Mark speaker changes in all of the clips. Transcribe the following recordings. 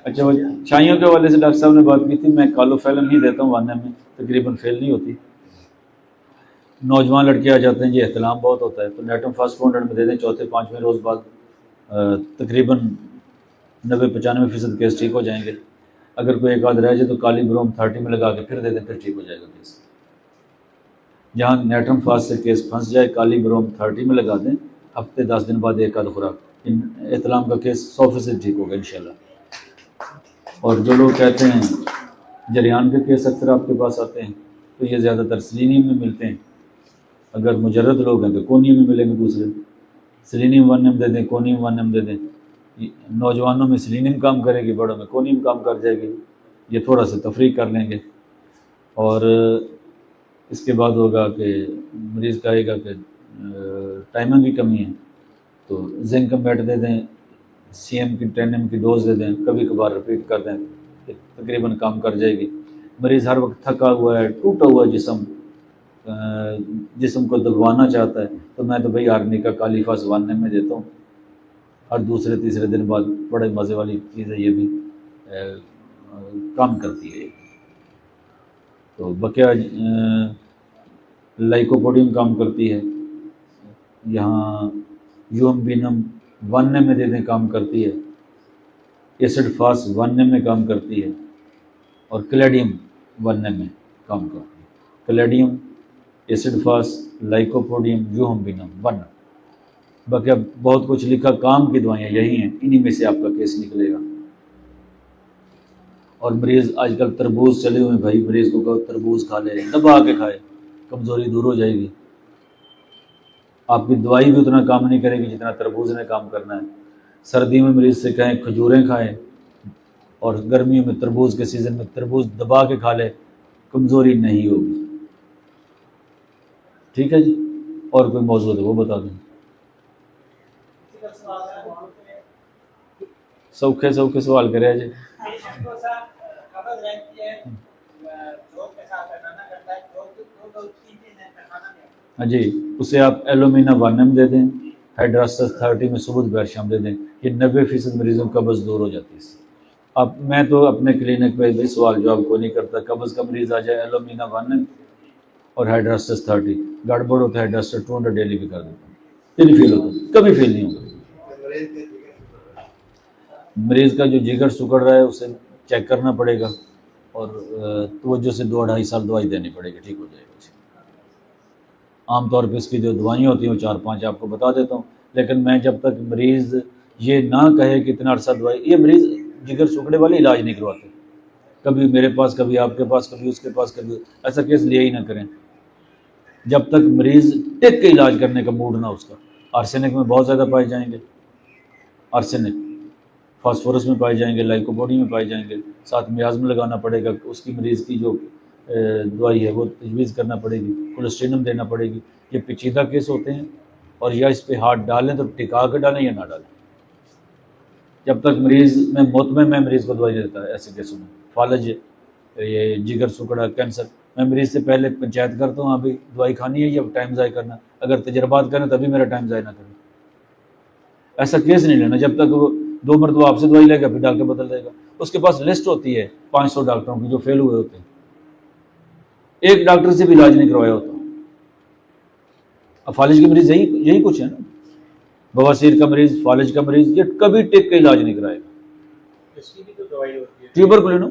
Speaker 1: اچھا وہ چھائیوں کے حوالے سے ڈاکٹر صاحب نے بات کی تھی، میں کالوفیلم ہی دیتا ہوں 1 میں، تقریباً فیل نہیں ہوتی۔ نوجوان لڑکے آ جاتے ہیں جی احتلام بہت ہوتا ہے تو نیٹم فاسٹ 200 میں دے دیں، چوتھے 5ویں روز بعد تقریباً 90-95% کیس ٹھیک ہو جائیں گے۔ اگر کوئی ایک آدھ رہ جائے تو کالی بروم 30 میں لگا کے پھر دے دیں، پھر ٹھیک ہو جائے گا کیس۔ جہاں نیٹم فاسٹ سے کیس پھنس جائے کالی بروم 30 میں لگا دیں، ہفتے 10 دن بعد ایک آدھ خوراک، احتلام کا کیس 100% ٹھیک ہوگا انشاءاللہ۔ اور جو لوگ کہتے ہیں جریان کے کیس اکثر آپ کے پاس آتے ہیں تو یہ زیادہ تر سلینیم میں ملتے ہیں، اگر مجرد لوگ ہیں تو کونیم میں ملیں گے دوسرے، سلینیم 1 دے دیں، کونیم 1 دے دیں۔ نوجوانوں میں سلینیم کام کرے گی، بڑوں میں کونیم کام کر جائے گی، یہ تھوڑا سا تفریق کر لیں گے۔ اور اس کے بعد ہوگا کہ مریض کہے گا کہ ٹائمنگ کی کمی ہے تو زنک میٹ دے دیں، سی ایم کی 10 ایم کی ڈوز دے دیں، کبھی کبھار رپیٹ کر دیں، تقریباً کام کر جائے گی۔ مریض ہر وقت تھکا ہوا ہے، ٹوٹا ہوا جسم کو دبوانا چاہتا ہے تو میں تو بھائی آرمی کا کالیفاس 1 میں دیتا ہوں، ہر دوسرے تیسرے دن بعد، بڑے مزے والی چیز ہے یہ بھی، کام کرتی ہے۔ تو بقیہ لائکوپوڈیم کام کرتی ہے، یہاں یومبینم 1 میں دے دیں کام کرتی ہے، ایسڈ فاس 1 میں کام کرتی ہے، اور کلیڈیم 1 میں کام کرتی ہے۔ کلیڈیم، ایسڈ فاس، لائکوپوڈیم، یومبینم 1۔ باقی بہت کچھ لکھا، کام کی دوائیاں یہی ہیں، انہی میں سے آپ کا کیس نکلے گا۔ اور مریض آج کل تربوز چلے ہوئے ہیں بھائی، مریض کو کہو تربوز کھا لے، دبا کے کھائے، کمزوری دور ہو جائے گی۔ آپ کی دوائی بھی اتنا کام نہیں کرے گی جتنا تربوز نے کام کرنا ہے۔ سردیوں میں مریض سے کہیں کھجوریں کھائیں، اور گرمیوں میں تربوز کے سیزن میں تربوز دبا کے کھا لے، کمزوری نہیں ہوگی۔ ٹھیک ہے جی، اور کوئی موضوع ہے وہ بتا دیں۔ سوکھے سوال کرے جی۔ ہاں جی، اسے آپ ایلومینا 1 دے دیں، ہائیڈراسٹس 30 میں صبح دوپہر شام دے دیں، یہ 90% مریضوں کا قبض دور ہو جاتی ہے اس سے۔ اب میں تو اپنے کلینک پہ بھی سوال جواب کو نہیں کرتا، قبض کا مریض آ جائے ایلومینا 1 اور ہائیڈراسٹس 30، گڑبڑ ہوتا ہے ہائیڈراسٹس 200 ڈیلی بھی کر دیتا ہوں، پھر فیل ہوتا ہے، کبھی فیل نہیں ہوگا۔ مریض کا جو جگر سکڑ رہا ہے اسے چیک کرنا پڑے گا، اور توجہ سے 2-2.5 سال دوائی دینی پڑے گی، ٹھیک ہو جائے گا۔ عام طور پہ اس کی جو دوائیاں ہوتی ہیں وہ 4-5 آپ کو بتا دیتا ہوں، لیکن میں جب تک مریض یہ نہ کہے کہ اتنا عرصہ دوائی، یہ مریض جگر سکڑے والے علاج نہیں کرواتے، کبھی میرے پاس، کبھی آپ کے پاس، کبھی اس کے پاس، کبھی ایسا کیس لیا ہی نہ کریں جب تک مریض ٹک کے علاج کرنے کا موڈ نہ اس کا۔ آرسینک میں بہت زیادہ پائے جائیں گے، آرسینک فاسفورس میں پائے جائیں گے، لائکوپوڈی میں پائے جائیں گے، ساتھ میازم لگانا پڑے گا، اس کی مریض کی جو دوائی ہے وہ تجویز کرنا پڑے گی، کولسٹرینم دینا پڑے گی۔ یہ پیچیدہ کیس ہوتے ہیں، اور یا اس پہ ہاتھ ڈالیں تو ٹکا کے ڈالیں یا نہ ڈالیں۔ جب تک مریض میں مطمئن، میں مریض کو دوائی دیتا ہے ایسے کیسوں میں، فالج، یہ جگر سکڑا، کینسر، میں مریض سے پہلے پنچایت کرتا ہوں، ابھی دوائی کھانی ہے یا ٹائم ضائع کرنا، اگر تجربات کریں تبھی میرا ٹائم ضائع نہ کریں۔ ایسا کیس نہیں لینا جب تک وہ 2 مرتبہ آپ سے دوائی لے گا پھر ڈاکٹر بدل دے گا۔ اس کے پاس لسٹ ہوتی ہے 500 ڈاکٹروں کی جو فیل ہوئے ہوتے ہیں، ایک ڈاکٹر سے بھی علاج نہیں کروایا ہوتا۔ اب فالج کے مریض یہی کچھ ہے نا، بواسیر کا مریض، فالج کا مریض، یہ کبھی ٹک کے علاج نہیں کرائے گا۔
Speaker 2: اس کی بھی تو دوائی ہوتی ہے،
Speaker 1: ٹیوبر کلینو،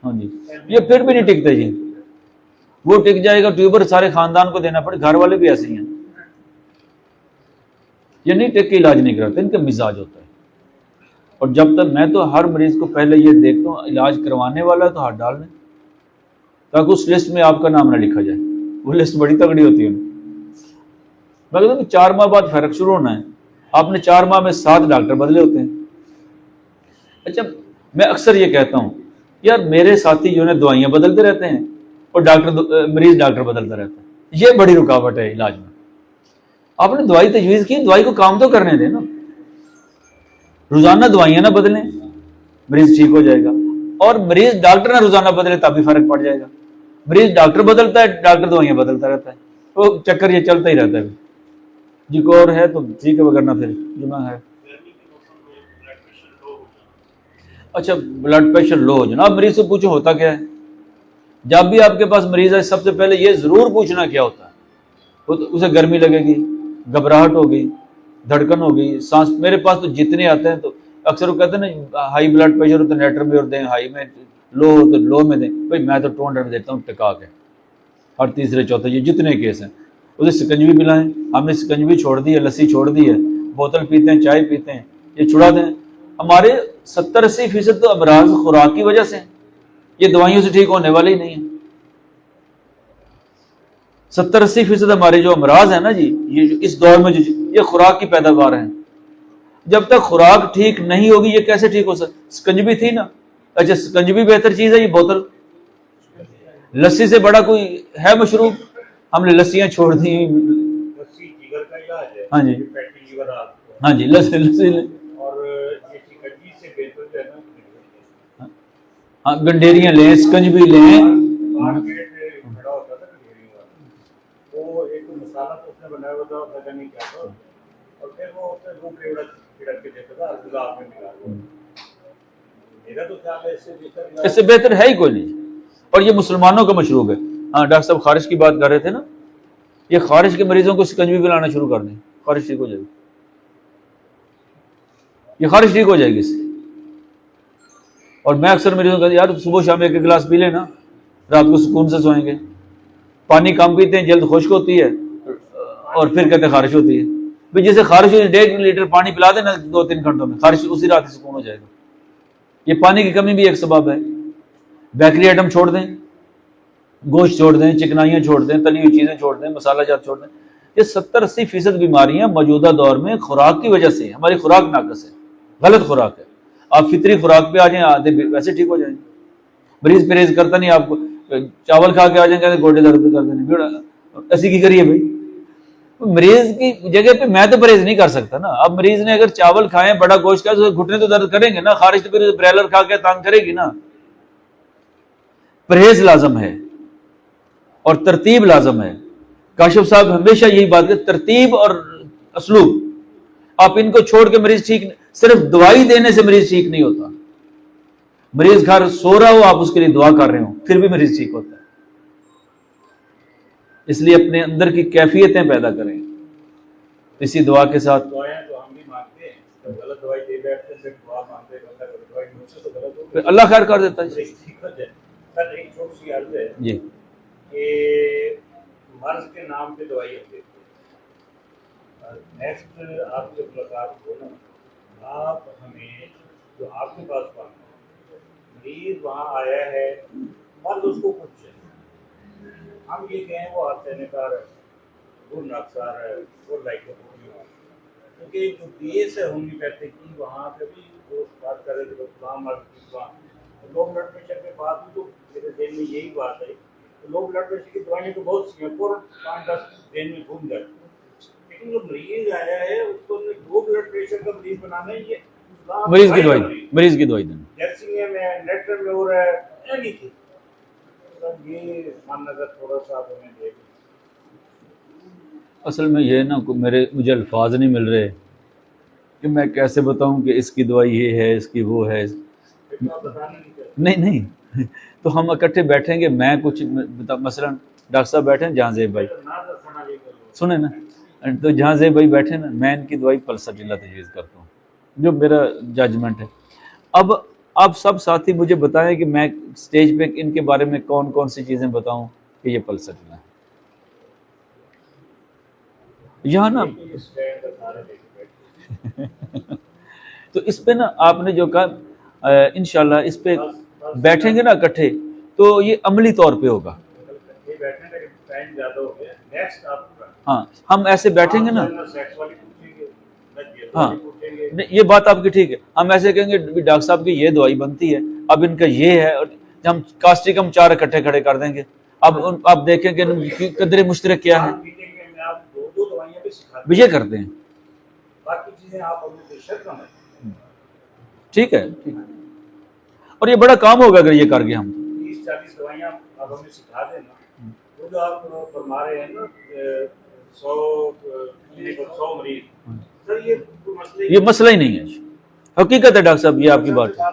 Speaker 1: ہاں جی، یہ پھر بھی نہیں ٹکتے جی، وہ ٹک جائے گا ٹیوبر سارے خاندان کو دینا پڑے، گھر والے بھی ایسے ہی ہیں، یہ نہیں ٹک کے علاج نہیں کراتے، ان کا مزاج ہوتا ہے۔ اور جب تک میں تو ہر مریض کو پہلے یہ دیکھتا ہوں علاج کروانے والا ہے تو ہاتھ ڈال دیں، تاکہ اس لسٹ میں آپ کا نام نہ لکھا جائے، وہ لسٹ بڑی تگڑی ہوتی ہے۔ میں کہتا ہوں کہ 4 ماہ بعد فرق شروع ہونا ہے، آپ نے 4 ماہ میں 7 ڈاکٹر بدلے ہوتے ہیں۔ اچھا، میں اکثر یہ کہتا ہوں یار میرے ساتھی جو ہے دوائیاں بدلتے رہتے ہیں اور مریض ڈاکٹر بدلتا رہتا ہے، یہ بڑی رکاوٹ ہے علاج میں۔ آپ نے دوائی تجویز کی، دوائی کو کام تو کرنے دیں نا، روزانہ دوائیاں نہ بدلیں، مریض ٹھیک ہو جائے گا۔ اور مریض ڈاکٹر نہ روزانہ بدلے تب بھی فرق پڑ جائے گا۔ مریض ڈاکٹر بدلتا ہے، ڈاکٹر دوائیاں بدلتا رہتا ہے، تو چکر یہ چلتا ہی رہتا ہے جی۔ کو اور ہے تو ٹھیک ہے، وغیرہ پھر جمعہ ہے۔ اچھا بلڈ پریشر لو ہو جناب مریض سے پوچھو ہوتا کیا ہے. جب بھی آپ کے پاس مریض ہے سب سے پہلے یہ ضرور پوچھنا کیا ہوتا ہے. اسے گرمی لگے گی, گھبراہٹ ہوگی, دھڑکن ہوگی, سانس. میرے پاس تو جتنے آتے ہیں تو اکثر وہ کہتے ہیں نا ہائی بلڈ پریشر ہو تو نیٹر میں اور دیں, ہائی میں لو ہو تو لو میں دیں. بھائی میں تو 200 میں دیتا ہوں ٹکا کے ہر تیسرے چوتھے یہ جتنے کیس ہیں. اسے سکنجوی پلائیں. ہم نے سکنجوی چھوڑ دی ہے, لسی چھوڑ دی ہے, بوتل پیتے ہیں, چائے پیتے ہیں, یہ چھڑا دیں. ہمارے 70-80% تو امراض خوراک کی وجہ سے ہیں, یہ دوائیوں سے ٹھیک ہونے والے ہی نہیں ہیں. 70-80% ہمارے جو امراض ہیں نا جی, یہ اس دور میں جو یہ خوراک کی پیداوار ہیں. جب تک خوراک ٹھیک نہیں ہوگی یہ کیسے ٹھیک ہو سکتا. سکنجوی تھی نا, اچھا سکنجوی بہتر چیز ہے یہ بوتل. لسی سے بڑا کوئی ہے مشروب؟ ہم نے لسیاں چھوڑ دی. ہاں جی ہاں جی لسی ہاں گنڈیریاں لیں, سکنجوی لیں. اس سے بہتر ہے ہی کوئی نہیں. اور یہ مسلمانوں کا مشروب ہے. ہاں ڈاکٹر صاحب خارش کی بات کر رہے تھے نا, یہ خارش کے مریضوں کو سکنجوی پلانا شروع کر دیں, خارش ٹھیک ہو جائے گی. یہ خارش ٹھیک ہو جائے گی اس سے. اور میں اکثر مریضوں کو کہتا یار صبح شام ایک گلاس پی لینا, رات کو سکون سے سوئیں گے. پانی کم پیتے ہیں, جلد خشک ہوتی ہے, اور پھر کہتے ہیں خارش ہوتی ہے. بھائی جیسے خارش ہوئی 1.5 لیٹر پانی پلا دینا 2-3 گھنٹوں میں, خارش اسی رات ہی سکون ہو جائے گا. یہ پانی کی کمی بھی ایک سبب ہے. بیکری آئٹم چھوڑ دیں, گوشت چھوڑ دیں, چکنائیاں چھوڑ دیں, تلی ہوئی چیزیں چھوڑ دیں, مسالہ جات چھوڑ دیں. یہ 70-80% بیماریاں موجودہ دور میں خوراک کی وجہ سے ہیں. ہماری خوراک ناقص ہے, غلط خوراک ہے. آپ فطری خوراک پہ آ جائیں, آدھے ویسے ٹھیک ہو جائیں. مریض پرہیز کرتا نہیں, آپ کو چاول کھا کے آ جائیں کہتے گوڈے درد کر دیں. ایسی کی کریے بھائی, مریض کی جگہ پہ میں تو پرہیز نہیں کر سکتا نا. اب مریض نے اگر چاول کھائیں, بڑا گوشت کھائے تو گھٹنے تو درد کریں گے نا. خارش تو پھر بریلر کھا کے تانگ کرے گی نا. پرہیز لازم ہے اور ترتیب لازم ہے. کاشف صاحب ہمیشہ یہی بات ہے, ترتیب اور اسلوب. آپ ان کو چھوڑ کے مریض ٹھیک نہیں, صرف دوائی دینے سے مریض ٹھیک نہیں ہوتا. مریض گھر سو رہا ہو, آپ اس کے لیے دعا کر رہے ہو, پھر بھی مریض ٹھیک ہوتا ہے. اس لیے اپنے اندر کی کیفیتیں پیدا کریں اسی دعا کے ساتھ. اللہ خیر کر دیتا ہے جی.
Speaker 2: مرض کے نام پہ دوائی دیتے ہیں. نیکسٹ آپ سے ملاقات ہو نا, آپ ہمیں جو آپ کے پاس مریض وہاں آیا ہے, مرض اس کو کچھ ہے, ہم یہ کہیں وہ آرسینکار ہے, وہ نقصار ہے, وہ لائک کیونکہ جو بیس ہے ہومیوپیتھی کی وہاں پہ بھی وہ بات کر رہے تھے اسلام لو بلڈ پریشر کے بعد بھی تو میرے ذہن میں یہی بات ہے. لو بلڈ پریشر کی دوائیاں تو بہت سی ہیں, 5-10 دن میں گھوم جاتی, لیکن جو مریض آیا ہے اس کو لو بلڈ پریشر کا مریض بنانا ہے. یہ
Speaker 1: مریض کی دوائی دینا
Speaker 2: جرسی میں نیٹر میں ہو رہا ہے, اینی تھنگ. یہ من نظر تھوڑا سا ہمیں دے.
Speaker 1: اصل میں یہ نا مجھے الفاظ نہیں مل رہے کہ میں کیسے بتاؤں کہ اس کی دوائی یہ ہے, اس کی وہ ہے. نہیں تو ہم اکٹھے بیٹھیں گے, میں کچھ مثلا ڈاکٹر صاحب بیٹھے ہیں, جہاں زیب بھائی سنیں نا, تو جہاں زیب بھائی بیٹھے نا, میں ان کی دوائی پلسٹیلا تجویز کرتا ہوں جو میرا ججمنٹ ہے. اب آپ سب ساتھی مجھے بتائیں کہ میں اسٹیج پہ ان کے بارے میں کون کون سی چیزیں بتاؤں کہ یہ پلسٹیلا ہے. یہاں نا تو اس پہ نا آپ نے جو کہا انشاءاللہ اس پہ بیٹھیں گے نا اکٹھے تو یہ عملی طور پہ ہوگا. ہاں ہم ایسے بیٹھیں گے نا, ہاں یہ بات آپ کی ٹھیک ہے. ہم ایسے کہیں گے ڈاکٹر صاحب کی یہ دوائی بنتی ہے, اب ان کا یہ ہے, اور ہم کاسٹک ہم 4 اکٹھے کھڑے کر دیں گے. اب آپ دیکھیں کہ قدر مشترک کیا ہے, یہ کرتے ہیں. ٹھیک ہے اور یہ بڑا کام ہوگا اگر یہ کر گئے ہم.
Speaker 2: 30-40 دوائیاں آپ ہمیں سکھا دیں نا, وہ جو آپ فرما رہے ہیں نا 100 مریض,
Speaker 1: یہ مسئلہ ہی نہیں ہے. حقیقت ہے ڈاکٹر صاحب, یہ آپ کی بات ہے.